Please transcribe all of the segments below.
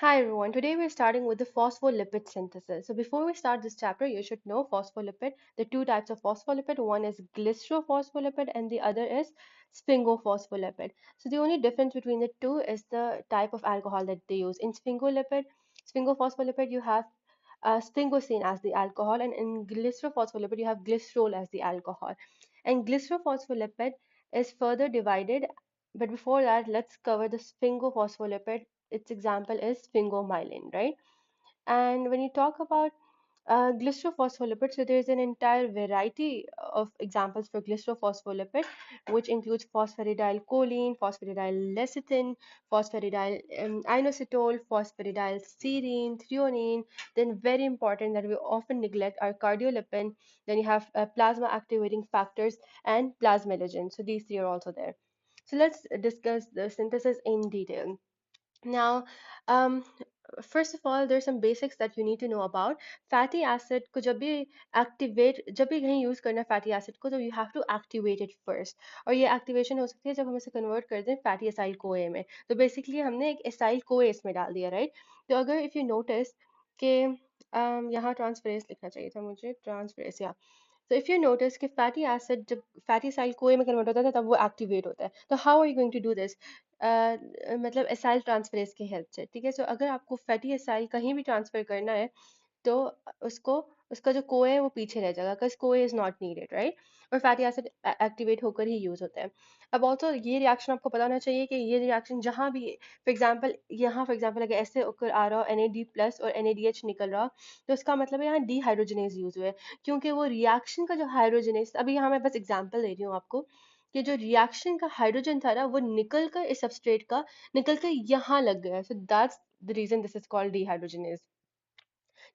Hi everyone, today we're starting with the phospholipid synthesis. So before we start this chapter, you should know phospholipid, the two types of phospholipid, one is glycerophospholipid and the other is sphingophospholipid. So the only difference between the two is the type of alcohol that they use. In sphingophospholipid, you have sphingosine as the alcohol, and in glycerophospholipid, you have glycerol as the alcohol. And glycerophospholipid is further divided, but before that, let's cover the sphingophospholipid. Its example is sphingomyelin, right? And when you talk about glycerophospholipid, so there's an entire variety of examples for glycerophospholipid, which includes phosphatidylcholine, phosphatidyllecithin, phosphatidylinositol, phosphatidylserine, threonine. Then very important that we often neglect are cardiolipin. Then you have plasma activating factors and plasmalogen. So these three are also there. So let's discuss the synthesis in detail. Now, um, first of all, there's some basics that you need to know about fatty acid को जब भी कहीं use करना है fatty acid को तो you have to activate it first और ये एक्टिवेशन हो सकती है जब हम इसे कन्वर्ट कर दें फैटी एसाइल कोए में तो बेसिकली हमने एक एसाइल कोए इसमें डाल दिया राइट तो अगर इफ यू नोटिस कि यहाँ ट्रांसफरेस लिखना चाहिए था मुझे ट्रांसफरेस या तो इफ यू नोटिस कि फैटी एसिड जब फैटी एसाइल कोए में कन्वर्ट होता है तब वो एक्टिवेट होता है तो how are you going to do this मतलब एसाइल ट्रांसफरेज की हेल्प से ठीक है सो अगर आपको फैटी एसाइल कहीं भी ट्रांसफर करना है तो उसको उसका जो कोए है वो पीछे रह जाएगा बिकॉज कोए इज नॉट नीडेड राइट और फैटी एसिड एक्टिवेट होकर ही यूज होता है अब ऑल्सो ये रिएक्शन आपको पता होना चाहिए कि ये रिएक्शन जहाँ भी फॉर एग्जाम्पल यहाँ फॉर एग्जाम्पल अगर ऐसे होकर आ रहा हो NAD प्लस और NADH निकल रहा हो तो इसका मतलब है यहाँ डीहाइड्रोजनेज यूज हुआ है क्योंकि वो रिएक्शन का जो हाइड्रोजनेज अभी यहाँ मैं बस एग्जाम्पल दे रही हूँ आपको कि जो रिएक्शन का हाइड्रोजन था ना वो निकल कर इस सबस्ट्रेट का निकल कर यहाँ लग गया so that's the reason this is called dehydrogenase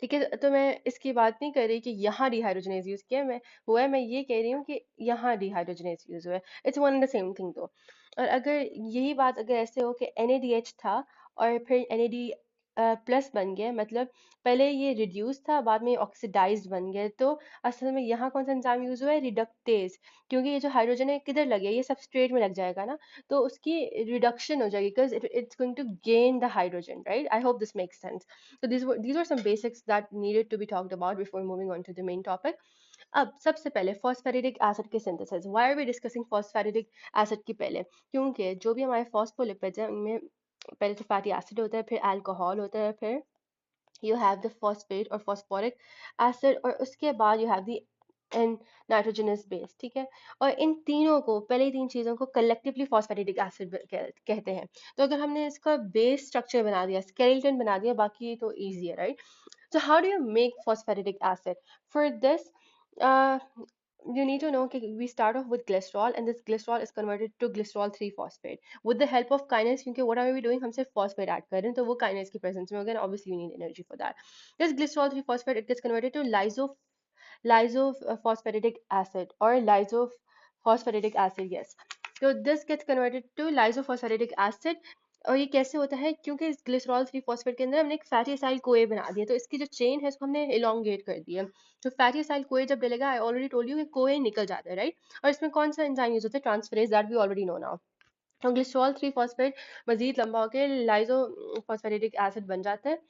ठीक है तो मैं इसकी बात नहीं कर रही कि यहाँ डिहाइड्रोजनेज यूज किया मैं हुआ है मैं ये कह रही हूँ कि यहाँ डिहाइड्रोजनेज यूज हुआ है it's one and the same thing तो और अगर यही बात अगर ऐसे हो कि NADH था और फिर NAD प्लस बन गया मतलब पहले ये रिड्यूस था बाद में ऑक्सीडाइज्ड बन गया तो असल में यहाँ कौन सा एंजाइम यूज हुआ है रिडक्टेज क्योंकि ये जो हाइड्रोजन है किधर लगे ये सबस्ट्रेट में लग जाएगा ना तो उसकी रिडक्शन हो जाएगी because it's going to gain the hydrogen right I hope this makes sense so these were some basics that needed to be talked about before moving on to the main topic. अब सबसे पहले phosphoric acid की synthesis why are we discussing phosphoric acid की पहले क्योंकि जो भी हमारे फॉस्फोलिपिड्स हैं उनमें पहले तो फैटी एसिड होता है फिर अल्कोहल होता है फिर यू हैव द फॉस्फेट और फॉस्फोरिक एसिड और उसके बाद you have the end nitrogenous base ठीक है और इन तीनों को पहले ही तीन चीजों को कलेक्टिवली फॉस्फेटिक एसिड कहते हैं तो अगर हमने इसका बेस स्ट्रक्चर बना दिया स्केलेटन बना दिया बाकी तो इजी है right so how do you make phosphatic acid? For this, uh, you need to know okay, we start off with glycerol and this glycerol is converted to glycerol 3 phosphate with the help of kinase क्योंकि what are we doing हम सिर्फ phosphate add कर रहे हैं तो वो kinase की presence में again obviously you need energy for that this glycerol 3 phosphate it gets converted to lysophosphatic acid or lysophosphatic acid yes so this gets converted to lysophosphatic acid और ये कैसे होता है क्योंकि इस ग्लिसरॉल 3 फॉस्फेट के अंदर हमने एक फैटी एसाइल कोए बना दिया तो इसकी जो चेन है इसको हमने इलोंगेट कर दिया तो फैटी एसाइल कोए जब डलेगा आई ऑलरेडी टोल्ड यू कि कोए निकल जाता है राइट और इसमें कौन सा एंजाइम यूज होता है transferase that we already know now तो ग्लिसरॉल 3 फॉस्फेट मजीद लंबा होकर लाइजो फॉस्फेटिक एसिड बन जाता है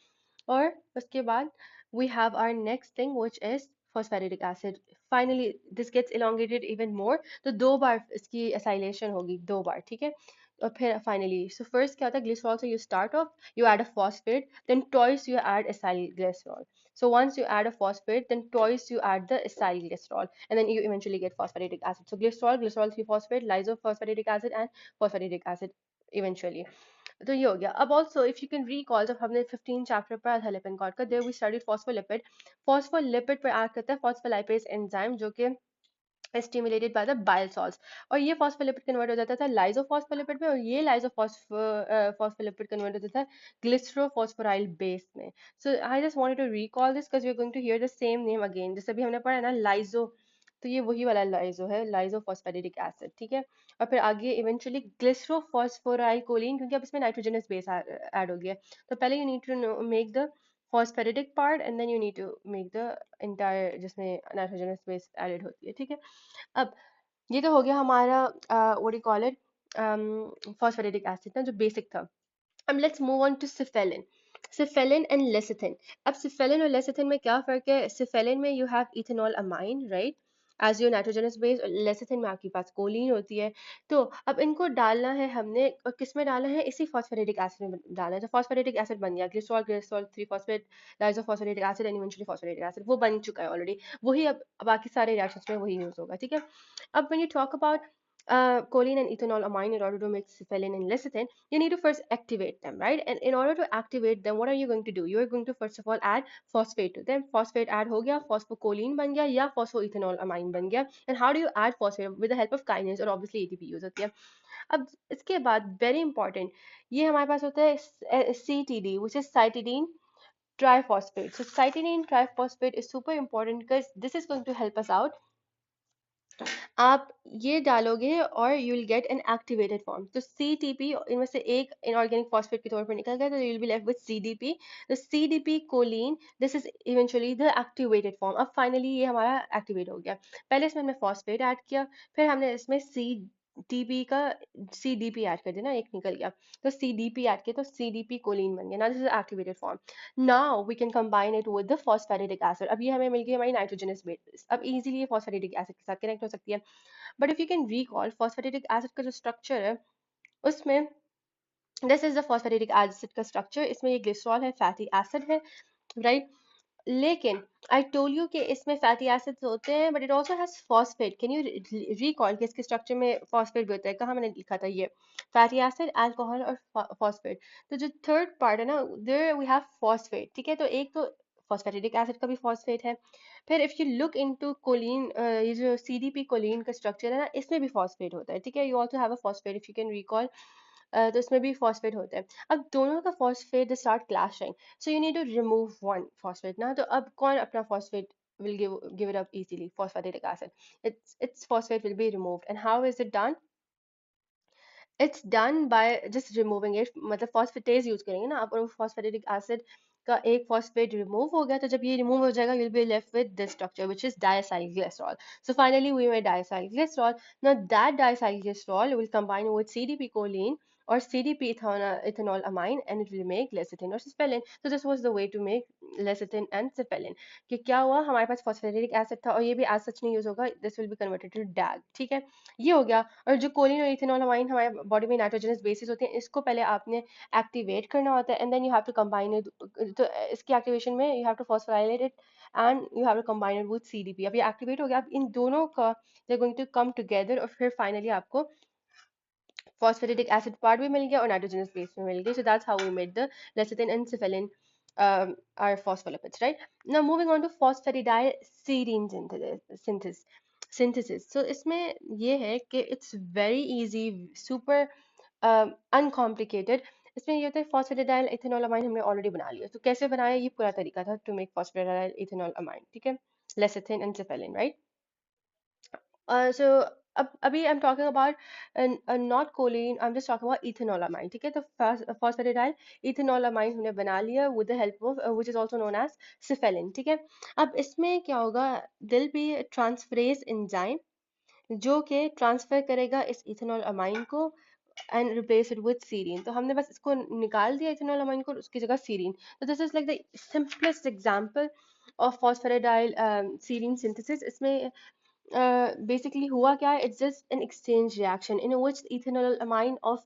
और उसके बाद we have our next thing which is phosphatic acid finally this gets elongated even more तो दो बार इसकी acylation होगी दो बार ठीक है और फिर finally so first क्या होता है glycerol so you start off you add a phosphate then twice you add acyl glycerol so once you add a phosphate then twice you add the acyl glycerol and then you eventually get phosphatic acid so glycerol 3 phosphate lysophosphatic acid and phosphatic acid eventually तो ये हो गया अब also if you can recall जब हमने 15 chapter पढ़ा था Lipin cord का देयर वी स्टडीड फॉस्फोलिपिड पर एक्ट करता है फॉस्फोलाइपेज एंजाइम जो कि stimulated by the bile salts और ये फॉस्फोलिपिड कन्वर्ट हो जाता था लाइजोफॉस्फोलिपिड में और ये लाइजोफॉस्फोलिपिड कन्वर्ट होता था ग्लिसरोफॉस्फोराइल बेस में so I just wanted to recall this because we are going to hear the same name again जैसे अभी हमने पढ़ा है ना लाइजो तो ये वही वाला लाइजो है लाइजोफॉस्फेटिक एसिड ठीक है और फिर आगे इवेंचुअली ग्लिसरोफॉस्फोराइल क्योंकि अब इसमें नाइट्रोजनस बेस ऐड हो गया तो पहले you need to make the phosphatic part and then you need to make the entire जिसमें nitrogenous base added होती है ठीक है अब ये तो हो गया हमारा what you call it phosphatic acid ना जो बेसिक था अब let's move on to cephalin cephalin and lecithin. अब सिफेलिन और लेसिथिन में क्या फ़र्क है? सिफेलिन में you have ethanol amine, right, as your nitrogenous base, और लेसिथिन में आपके पास कोलीन होती है। तो अब इनको डालना है हमने, और किस में डालना है? इसी फॉस्फेटिक एसिड में डालना है। तो फॉस्फेटिक एसिड बन गया, ग्लिसरॉल, ग्लिसरॉल 3 फॉस्फेट, डाइसोफॉस्फेटिक acid and eventually phosphatidic acid, वो बन चुका है ऑलरेडी। वही अब बाकी सारे रिएक्शंस में वही यूज होगा, ठीक है। अब when you talk about choline and ethanol amine, in order to make cephalin and lecithin, you need to first activate them, right? And in order to activate them, what are you going to do? You are going to first of all add phosphate to them. Phosphate add हो गया, phosphocholine बन गया, या phosphoethanol amine बन गया. And how do you add phosphate? With the help of kinase, और obviously ATP use होती है. अब इसके बाद very important, ये हमारे पास होता है CTD, which is cytidine triphosphate. So cytidine triphosphate is super important because this is going to help us out. आप ये डालोगे और you will get an activated form. तो CTP इनमें से एक इनऑर्गेनिक फॉस्फेट के तौर पर निकल गया, तो you will be left with CDP। तो CDP choline, this is eventually the activated form. अब फाइनली ये हमारा एक्टिवेट हो गया। पहले इसमें हमने फॉस्फेट ऐड किया, फिर हमने इसमें CDP का CDP ऐड कर दिया ना, एक निकल गया, तो CDP ऐड किया, तो CDP कोलिन बन गया। Now this is activated form. Now we can combine it with the phosphatic acid. अब ये हमें मिल गई हमारी नाइट्रोजनस बेस, अब इजीली ये फॉस्फेटिक एसिड के साथ कनेक्ट हो सकती है। But if you can recall, phosphatic acid का जो स्ट्रक्चर है उसमें, this is the phosphatic acid का स्ट्रक्चर, इसमें ये ग्लिसरॉल है, फैटी एसिड है, राइट। लेकिन आई टोल यू कि इसमें फैटी एसिड्स होते हैं, but it also has phosphate. Can you recall कि इसके स्ट्रक्चर में फॉस्फेट भी होता है? कहाँ मैंने लिखा था ये? फैटी एसिड, अल्कोहल और फॉस्फेट। तो जो थर्ड पार्ट है ना, देयर वी हैव फॉस्फेट, ठीक है। तो एक तो फॉस्फेटिक एसिड का भी फॉस्फेट है। फिर if you look into choline, ये जो CDP कोलिन का स्ट्रक्चर है ना, इसमें भी फॉस्फेट होता है, ठीक है। You also have a phosphate if you can recall, तो इसमें भी फॉस्फेट होता है। अब दोनों का phosphate they start clashing, so you need to remove one phosphate ना। तो अब कौन अपना phosphate will give it up easily? Phosphatic acid, its phosphate will be removed. And how is it done? It's done by just removing it, मतलब phosphatase use करेंगे ना आप, और phosphatitic acid का एक phosphate remove हो गया, तो जब ये remove हो जाएगा, you'll be left with this structure which is diacyl glycerol. So finally we made diacyl glycerol. Now that diacyl glycerol will combine with CDP choline or CDP ethanol amine, and it will make lecithin or cephalin. So this was the way to make lecithin and cephalin. कि क्या हुआ, हमारे पास phosphoric acid था और ये भी as such नहीं use होगा, this will be converted to DAG, ठीक है। ये हो गया। और जो कोलिन और इथेनॉल अमाइन हमारे बॉडी में नाइट्रोजनस बेसिस होते हैं, इसको पहले आपने एक्टिवेट करना होता है, and then you have to combine it. तो इसकी एक्टिवेशन में you have to phosphorylate it and you have to combine it with CDP। अब ये एक्टिवेट हो गया, अब इन दोनों का they going to come together, और फिर फाइनली आपको phosphatic acid part भी मिल गया और nitrogenous base भी मिल गई. So that's how we made the lecithin and cephalin, our phospholipids, right? Now moving on to phosphatidylserine synthesis. So इसमें ये है कि it's very easy, super uncomplicated. इसमें ये होता है phosphatidyl ethanol amine हमने ऑलरेडी बना लिया, तो कैसे बनाया, ये पूरा तरीका था to make phosphatidyl ethanol amine, ठीक है, lecithin and cephalin, right? So अब अभी I'm talking about not choline, I'm just talking about ethanolamine, ठीक है। तो phosphatidyl ethanolamine हमने बना लिया with the help of which is also known as cephalin, ठीक है। अब इसमें क्या होगा, there'll be a transferase enzyme जो कि ट्रांसफर करेगा इस इथेनॉल अमाइन को and replace it with serine. तो हमने बस इसको निकाल दिया इथेनॉल अमाइन को, उसकी जगह सीरीन। तो this is like the simplest example of phosphatidyl serine synthesis. इसमें basically हुआ क्या है, it's just an exchange reaction in which the ethanol amine of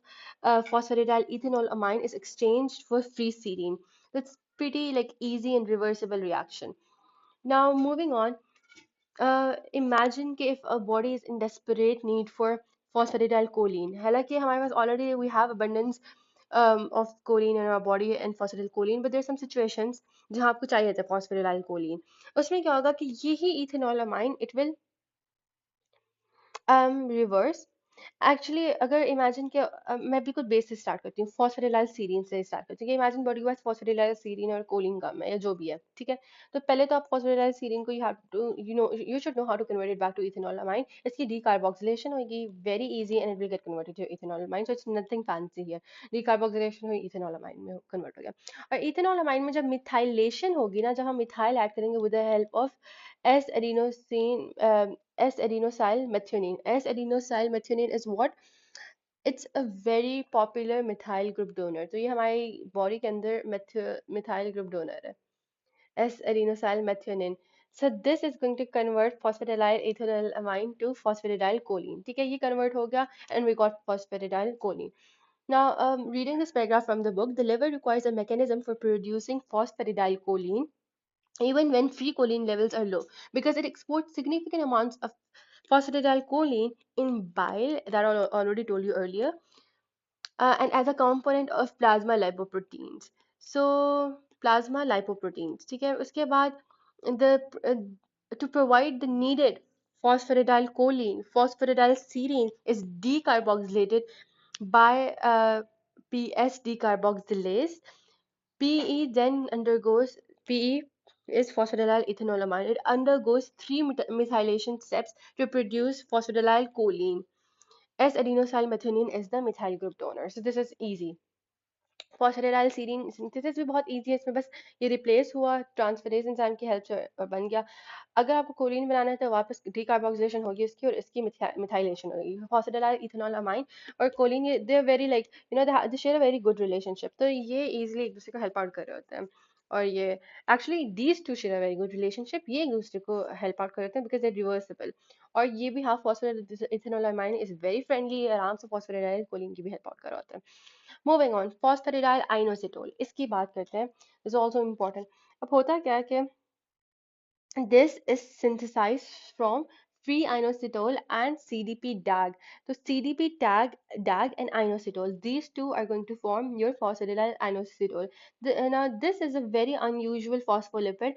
phosphatidyl ethanol amine is exchanged for free serine. That's pretty like easy and reversible reaction. Now moving on, imagine कि if a body is in desperate need for phosphatidyl choline, हालांकि हमारे पास already we have abundance of choline in our body and phosphatidyl choline, but there are some situations जहाँ आपको चाहिए था phosphatidyl choline। उसमें क्या होगा कि यही ethanol amine it will reverse. Actually अगर इमेजिन के मैं बिल्कुल बेस से स्टार्ट करती हूँ, फॉस्फेटिडाइल सीरीन से स्टार्ट करती हूँ। इमेजिन बॉडी के पास फॉस्फेटिडाइल सीरीन और कोलिन कम है या जो भी है, ठीक है। तो पहले तो आप फॉस्फेटिडाइल सीरीन को you should know how to convert it back to ethanol amine. इसकी डीकार्बोक्सिलेशन होगी, very easy, and it will get converted to ethanol amine. So it's nothing fancy here. Decarboxylation हुई, इथेनॉल अमाइन में convert हो गया। और ethanol amine में जब methylation होगी ना, जब हम मिथाइल ऐड करेंगे with the help of S adenosine, S-adenosylmethionine. S-adenosylmethionine is what? It's a very popular methyl group donor, तो ये हमारी बॉडी के अंदर मिथाइल ग्रुप डोनर है, S adenosine methionine. So this is going to convert phosphatidyl ethylamine to phosphatidyl choline. ठीक है, ये convert हो गया and we got phosphatidyl choline. Now, reading this paragraph from the book, the liver requires a mechanism for producing phosphatidyl choline even when free choline levels are low, because it exports significant amounts of phosphatidyl choline in bile that I already told you earlier, and as a component of plasma lipoproteins. So plasma lipoproteins, ठीक है, उसके बाद the to provide the needed phosphatidylserine is decarboxylated by PS decarboxylase. PE then undergoes PE is phosphatidyl ethanolamine. It undergoes three methylation steps to produce phosphatidyl choline. S adenosylmethionine is the methyl group donor. So this is easy. Phosphatidyl serine synthesis भी बहुत easy है, इसमें बस ये replace हुआ transferase enzyme की help से और बन गया। अगर आपको कोलिन बनाना है तो वापस डीकार्बोक्सिलेशन होगी इसकी और इसकी मिथाइलेशन होगी। फॉस्फेटिडाइल इथेनॉल अमाइन और कोलिन, ये they are very like they share a very good relationship, तो ये इजीली एक दूसरे को हेल्प आउट कर रहे होते हैं। और ये actually these two share a very good relationship, ये एक दूसरे को हेल्प आउट कर रहे हैं बिकॉज दे रिवर्सिबल। और ये भी half phosphatidyl ethanol amine is very friendly, आराम से फॉस्फेटिडाइल कोलिन की भी हेल्प आउट कर रहा होता है। मूविंग ऑन, फॉस्फेटिडाइल आइनोसिटोल, इसकी बात करते हैं, इज ऑल्सो इम्पोर्टेंट। अब होता क्या है कि this is synthesized from free inositol and CDP DAG. So CDP DAG and inositol, these two are going to form your phosphatidyl inositol. Now this is a very unusual phospholipid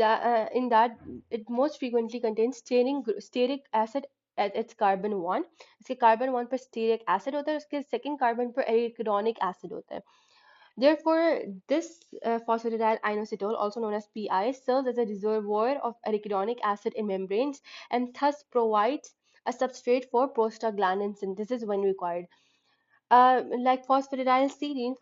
that in that it most frequently contains stearic acid at its carbon 1. इसके carbon 1 पर stearic acid होता है, उसके second carbon पर arachidonic acid होता है। Therefore, this phosphatidyl inositol, also known as PI, serves as a reservoir of arachidonic acid in membranes and thus provides a substrate for prostaglandin synthesis when required. Like phosphatidylserine,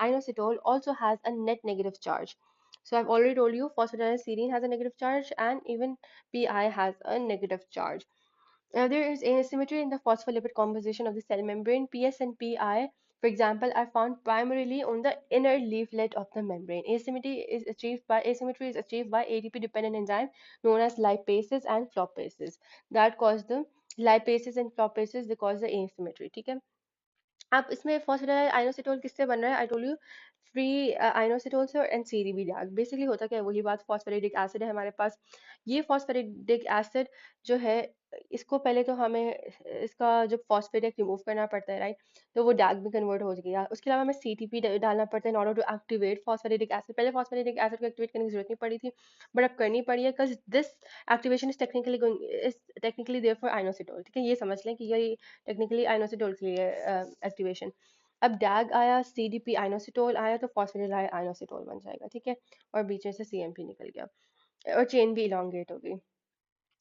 inositol also has a net negative charge. So I've already told you phosphatidylserine has a negative charge and even PI has a negative charge. There is asymmetry in the phospholipid composition of the cell membrane. PS and PI, for example, are found primarily on the inner leaflet of the membrane. Asymmetry is achieved by ATP-dependent enzyme known as lipases and flopases that cause the lipases and flopases they cause the asymmetry. ठीक है, अब इसमें फॉस्फेटाइल inositol किससे बन रहा है? I told you free inositol से और एनसीडीबी डैग। बेसिकली होता क्या है, वही बात, फॉस्फेटिडिक एसिड है हमारे पास। ये फॉस्फेटिडिक एसिड जो है, इसको पहले तो हमें इसका जब फॉस्फेटिक रिमूव करना पड़ता है, राइट, तो वो डैग में कन्वर्ट हो गया। उसके अलावा हमें सीटीपी डालना पड़ता है in order to activate phosphatidic acid. पहले फॉस्फेटिडिक एसिड को एक्टिवेट करने की जरूरत नहीं पड़ी थी, बट अब करनी पड़ी है because this activation is technically there for inositol. ठीक है, ये समझ लें कि ये टेक्निकली आइनोसिटोल के लिए एक्टिवेशन। अब डैग आया, सीडीपी आइनोसिटोल आया, तो फॉस्फेटिडाइल आइनोसिटोल बन जाएगा। ठीक है, और बीच में से सीएमपी निकल गया और चेन भी इलोंगेट हो गई,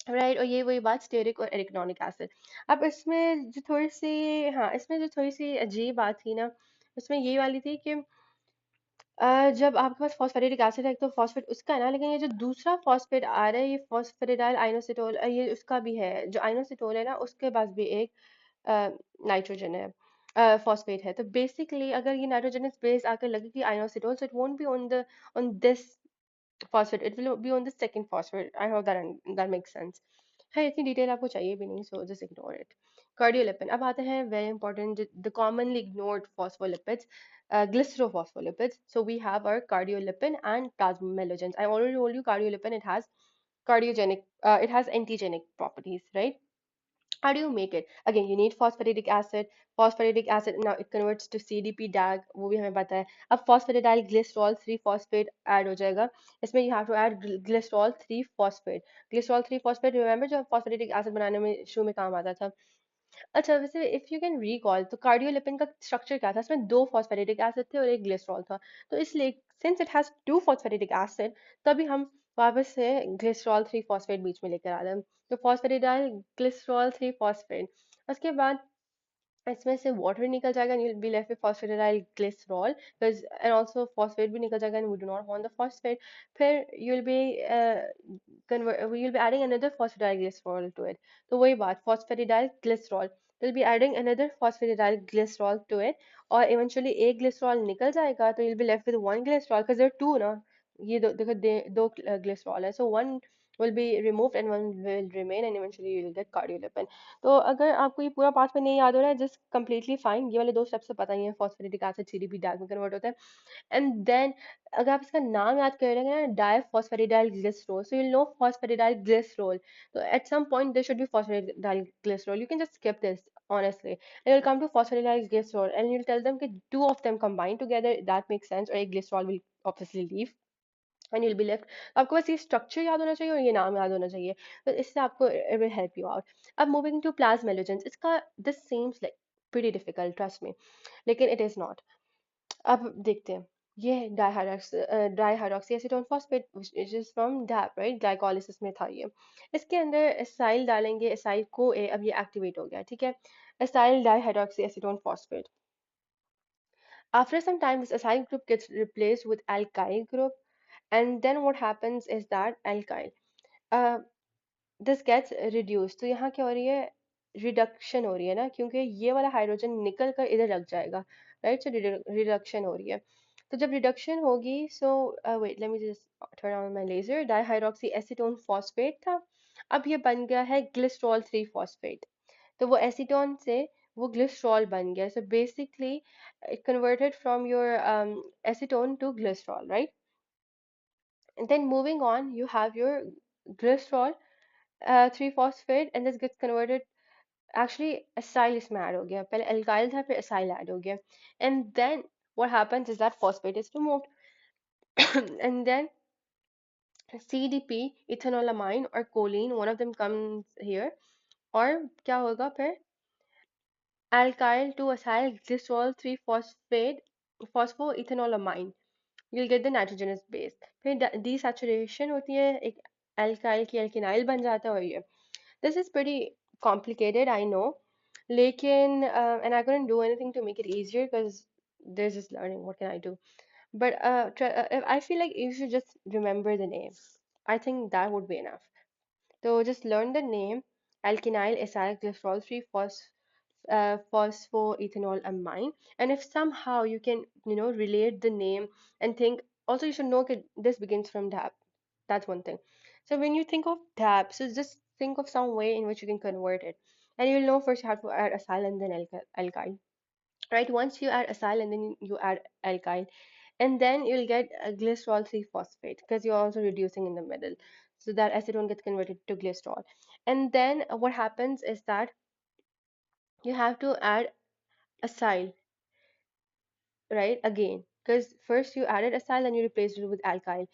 राइट। और ये वही बात स्टेरिक और एरिकनॉनिक एसिड। अब इसमें जो थोड़ी सी, हाँ, इसमें जो थोड़ी सी अजीब बात थी ना, उसमें ये वाली थी कि जब आपके पास फॉस्फेटिक एसिड है तो फॉस्फेट उसका है ना, लेकिन ये जो दूसरा फॉस्फेट आ रहा है ये फॉस्फेटिडाइल आइनोसिटोल, ये उसका भी है। जो आइनोसिटोल है ना, उसके पास भी एक नाइट्रोजन है, फॉस्फेट है। तो बेसिकली अगर ये नाइट्रोजनस बेस आकर लगेगी inositol, so it won't be on this phosphate, it will be on the second phosphate. I hope that makes sense. है, इतनी डिटेल आपको चाहिए भी नहीं, so just ignore it. Cardiolipin, अब आते हैं very important, the commonly ignored phospholipids, glycerophospholipids. So we have our cardiolipin and plasmalogens. I already told you cardiolipin, it has cardiogenic, it has antigenic properties, right? How do you make it? Again, you need phosphatidic acid. Phosphatidic acid now it converts to CDP DAG, वो भी हमें पता है। अब phosphatidyl glycerol 3 phosphate add हो जाएगा। इसमें you have to add glycerol 3 phosphate। glycerol 3 phosphate remember जो phosphatidic acid बनाने में शुरू में काम आता था। अच्छा, वैसे इफ यू कैन रिकॉल तो कार्डियोलिपिन का स्ट्रक्चर क्या था? इसमें दो फॉस्फेटिडिक एसिड थे और एक ग्लिसरॉल था। तो इसलिए since it has to phosphatidic acid, तभी हम वापस से ग्लिसरॉल 3 फॉस्फेट बीच में लेकर आ रहे हैं। तो फॉस्फेटिडाइल ग्लिसरॉल 3 फॉस्फेट, उसके बाद इसमें से वाटर निकल जाएगा and you'll be left with phosphatidyl glycerol because and also phosphate भी निकल जाएगा and we do not want the phosphate। फिर you'll be adding another phosphatidyl glycerol to it, तो वही बात phosphatidyl glycerol। They'll be adding another phosphatidyl glycerol to it, or eventually एक glycerol निकल जाएगा तो you'll be left with one glycerol because there are two ना, ये दो देखो दो glycerol है, so one will be removed and one will remain and eventually you will get cardiolipin. तो अगर आपको ये पूरा पाथवे नहीं याद हो रहा है, just completely fine, ये वाले दो स्टेप्स तो पता ही है, phosphatidic acid CDP DAG में कन्वर्ट होता है. एंड देन अगर आप इसका नाम याद करेंगे ना, diphosphatidyl glycerol, so you know phosphatidyl glycerol, तो at some point there should be phosphatidyl glycerol, you can just skip this honestly, and you'll come to phosphatidyl glycerol and you'll tell them that two of them combine together, that makes sense, or a glycerol will obviously leave and you'll be left. आपको बस ये structure याद होना चाहिए और ये नाम याद होना चाहिए, तो इससे आपको it will help you out. अब moving to plasmalogens, इसका this seems like pretty difficult, trust me, लेकिन it is not. अब देखते हैं, ये dihydroxy acetone phosphate which is from DAP, right, glycolysis में था ये. इसके अंदर एसाइल डालेंगे, एसाइल को ए, अब ये एक्टिवेट हो गया, ठीक है, acyl dihydroxy acetone phosphate. After some time this acyl group gets replaced with alkyl group, and then what happens is that alkyl uh, this gets reduce, तो यहाँ क्या हो रही है, रिडक्शन हो रही है ना, क्योंकि ये वाला हाइड्रोजन निकल कर इधर लग जाएगा, राइट, सो रिडक्शन हो रही है. तो जब रिडक्शन होगी, so wait let me just turn on my laser, dihydroxy acetone phosphate था, अब ये बन गया है ग्लिसरॉल 3 फॉस्फेट, तो वो एसीटोन से वो ग्लिसरॉल बन गया, so basically it converted from your acetone to glycerol, right. And then moving on, you have your glycerol 3 phosphate and this gets converted, actually acyl इसमें ऐड हो गया, पहले alkyl था फिर acyl ऐड हो गया, and then what happens is that phosphate is removed and then CDP ethanolamine or choline, one of them comes here, और क्या होगा फिर alkyl to acyl glycerol 3 phosphate phosphoethanolamine, you'll get the nitrogenous base. फिर desaturation होती है, एक alkyl की alkenyl बन जाता है, और ये this is pretty complicated, I know. लेकिन and I couldn't do anything to make it easier because there's just learning. What can I do? But I feel like you should just remember the name. I think that would be enough. So just learn the name: alkenyl acyl glycerol 3 phosphoethanol amine. And if somehow you can, relate the name and think, also you should know that this begins from DAP. That's one thing. So when you think of DAP, so just think of some way in which you can convert it. And you'll know first you have to add acyl and then alkyl. Right? Once you add acyl and then you add alkyl, and then you'll get a glycerol 3 phosphate because you're also reducing in the middle. So that acetone gets converted to glycerol. And then what happens is that you have to add acyl, right, again, because first you added acyl and you replaced it with alkyl,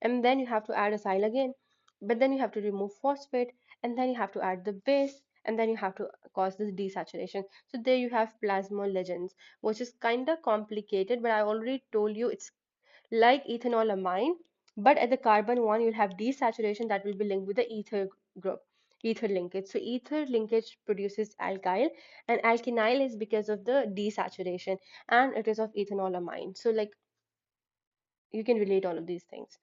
and then you have to add acyl again, but then you have to remove phosphate, and then you have to add the base, and then you have to cause this desaturation. So there you have plasmalogens, which is kind of complicated, but I already told you it's like ethanolamine, but at the carbon one you'll have desaturation that will be linked with the ether group, ether linkage. So ether linkage produces alkyl, and alkenyl is because of the desaturation, and it is of ethanolamine. So like you can relate all of these things.